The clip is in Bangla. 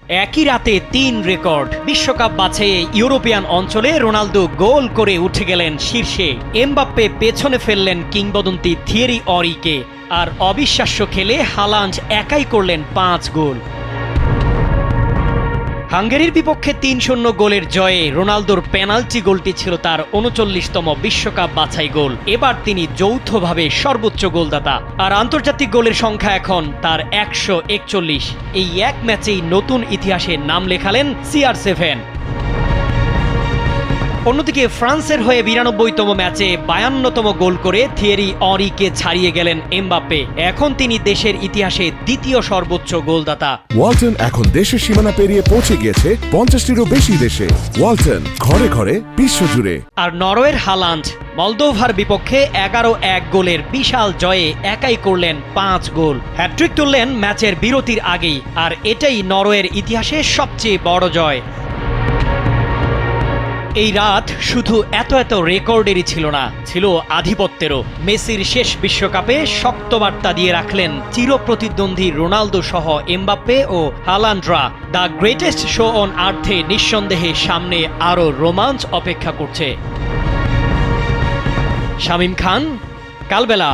একই রাতে ৩ রেকর্ড। বিশ্বকাপ বাছাইয়ে ইউরোপিয়ান অঞ্চলে রোনালদো গোল করে উঠে গেলেন শীর্ষে। এমবাপ্পে পেছনে ফেললেন কিংবদন্তি থিয়েরি অরিকে। আর অবিশ্বাস্য খেলে হালান্ড একাই করলেন ৫ গোল। হাঙ্গেরির বিপক্ষে ৩-০ গোলের জয়ে রোনালদোর পেনাল্টি গোলটি ছিল তার ৩৯তম বিশ্বকাপ বাছাই গোল। এবার তিনি যৌথভাবে সর্বোচ্চ গোলদাতা। আর আন্তর্জাতিক গোলের সংখ্যা এখন তার ১৪১। এই এক ম্যাচেই নতুন ইতিহাসে নাম লেখালেন CR7। অন্যদিকে ফ্রান্সের হয়ে ৯২তম ম্যাচে ৫২তম গোল করে থিয়েরি অরিকে ছাড়িয়ে গেলেন এমবাপ্পে। এখন তিনি দেশের ইতিহাসে দ্বিতীয় সর্বোচ্চ গোলদাতা। ওয়ালটন এখন দেশের সীমানা পেরিয়ে পৌঁছে গিয়েছে ৫০টিরও বেশি দেশে। ওয়ালটন, ঘরে ঘরে, বিশ্বজুড়ে। আর নরওয়ের হালান্ড মলদোভার বিপক্ষে ১১-১ গোলের বিশাল জয়ে একাই করলেন ৫ গোল। হ্যাট্রিক তুললেন ম্যাচের বিরতির আগেই। আর এটাই নরওয়ের ইতিহাসে সবচেয়ে বড় জয়। এই রাত শুধু এত রেকর্ডেরই ছিল না, ছিল আধিপত্যেরও। মেসির শেষ বিশ্বকাপে শক্ত বার্তা দিয়ে রাখলেন চিরপ্রতিদ্বন্দ্বী রোনালদো সহ এমবাপ্পে ও হালান্ডরা। দ্য গ্রেটেস্ট শো অন আর্থে নিঃসন্দেহে সামনে আরও রোমাঞ্চ অপেক্ষা করছে। শামীম খান, কালবেলা।